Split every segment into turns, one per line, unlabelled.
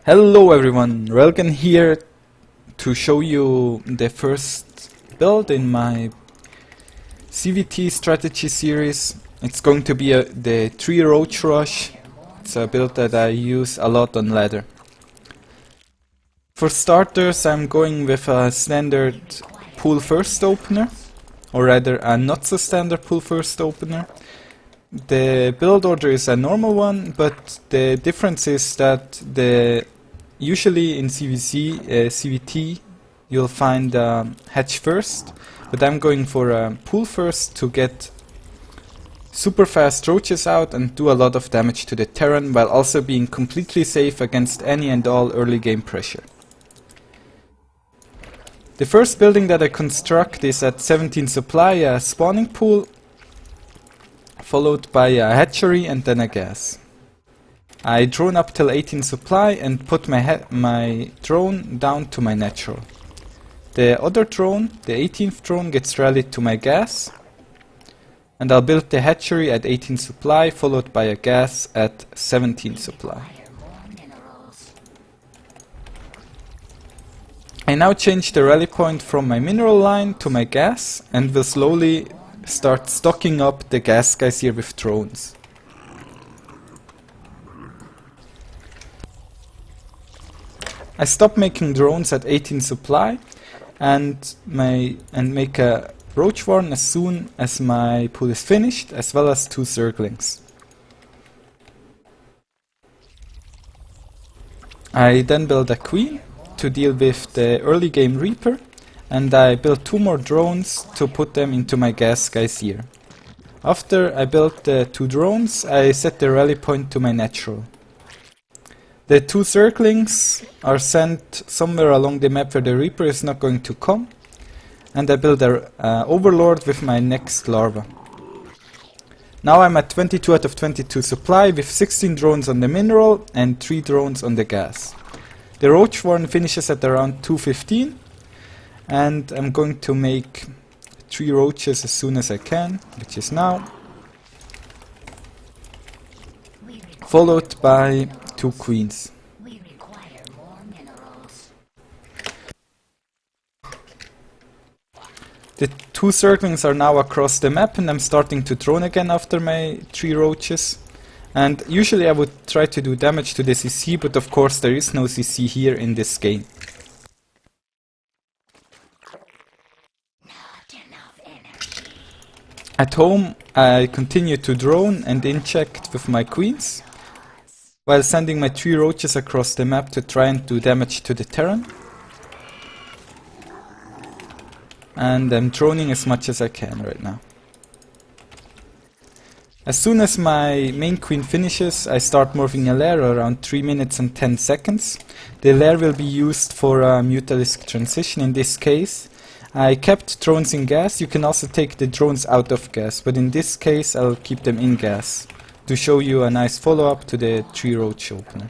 Hello everyone, Railgan here to show you the first build in my ZvT strategy series. It's going to be the 3 Roach rush. It's a build that I use a lot on ladder. For starters, I'm going with a standard pool first opener, or rather a not so standard pool first opener. The build order is a normal one, but the difference is that usually in ZvT you'll find hatch first, but I'm going for a pool first to get super fast roaches out and do a lot of damage to the Terran while also being completely safe against any and all early game pressure. The first building that I construct is at 17 supply, a spawning pool, followed by a hatchery and then a gas. I drone up till 18 supply and put my drone down to my natural. The other drone, the 18th drone, gets rallied to my gas, and I'll build the hatchery at 18 supply followed by a gas at 17 supply. I now change the rally point from my mineral line to my gas and will slowly start stocking up the gas guys here with drones. I stop making drones at 18 supply and make a roach warren as soon as my pool is finished, as well as 2 zerglings. I then build a queen to deal with the early game reaper, and I build 2 more drones to put them into my gas guys here. After I build the 2 drones, I set the rally point to my natural. The 2 zerglings are sent somewhere along the map where the reaper is not going to come, and I build a overlord with my next larva. Now I'm at 22 out of 22 supply with 16 drones on the mineral and 3 drones on the gas. The roach warren finishes at around 2:15, and I'm going to make 3 roaches as soon as I can, which is now, followed by 2 queens. The 2 zerglings are now across the map, and I'm starting to drone again after my 3 roaches. And usually I would try to do damage to the CC, but of course there is no CC here in this game. At home I continue to drone and inject with my queens, while sending my 3 roaches across the map to try and do damage to the Terran. And I'm droning as much as I can right now. As soon as my main queen finishes, I start morphing a lair around 3 minutes and 10 seconds. The lair will be used for a mutalisk transition in this case. I kept drones in gas. You can also take the drones out of gas, but in this case I'll keep them in gas to show you a nice follow-up to the 3 roach opener.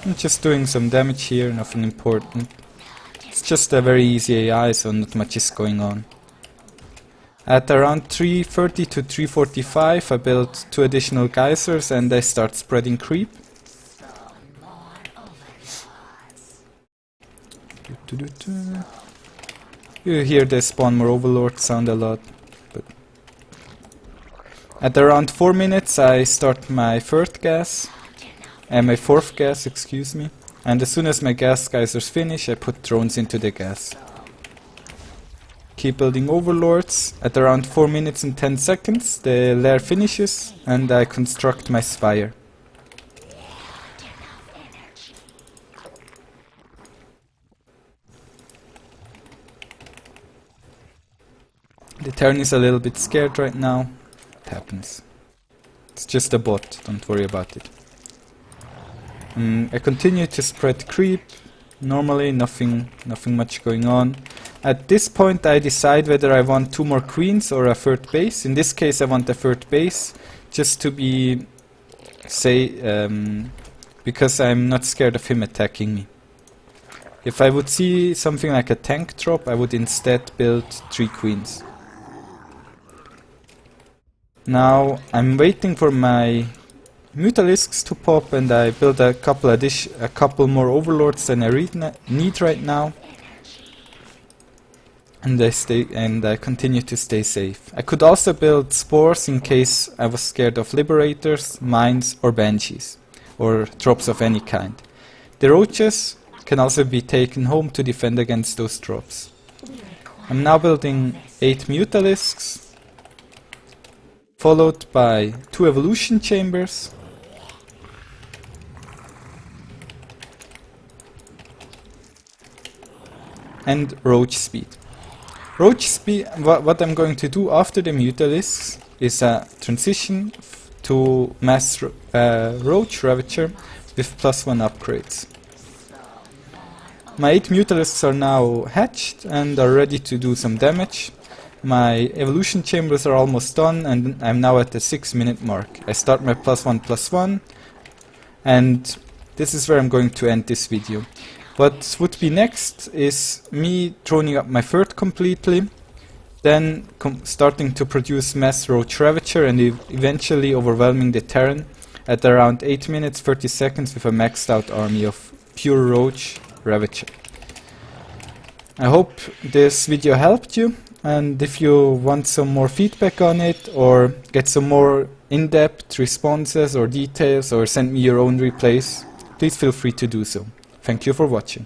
I'm just doing some damage here, nothing important. It's just a very easy AI, so not much is going on. At around 3:30 to 3:45 I build 2 additional geysers and I start spreading creep. You hear the spawn more overlord sound a lot. At around 4 minutes I start my fourth gas, excuse me, and as soon as my gas geysers finish I put drones into the gas. Keep building overlords. At around 4 minutes and 10 seconds the lair finishes and I construct my spire. The Terran is a little bit scared right now. It happens. It's just a bot, don't worry about it. I continue to spread creep. Normally nothing much going on. At this point I decide whether I want 2 more queens or a 3rd base. In this case I want a 3rd base, just to be because I'm not scared of him attacking me. If I would see something like a tank drop, I would instead build 3 queens. Now I'm waiting for my mutalisks to pop, and I built a couple more overlords than I need right now. And I continue to stay safe. I could also build spores in case I was scared of liberators, mines, or banshees, or drops of any kind. The roaches can also be taken home to defend against those drops. I'm now building 8 mutalisks, followed by 2 evolution chambers, and roach speed. Roach speed. What I'm going to do after the mutalisks is a transition to mass roach ravager with +1 upgrades. My 8 mutalisks are now hatched and are ready to do some damage. My evolution chambers are almost done, and I'm now at the 6-minute mark. I start my +1/+1, and this is where I'm going to end this video. What would be next is me droning up my fort completely, then starting to produce mass roach ravager and eventually overwhelming the Terran at around 8 minutes 30 seconds with a maxed out army of pure roach ravager. I hope this video helped you, and if you want some more feedback on it or get some more in-depth responses or details or send me your own replays, please feel free to do so. Thank you for watching.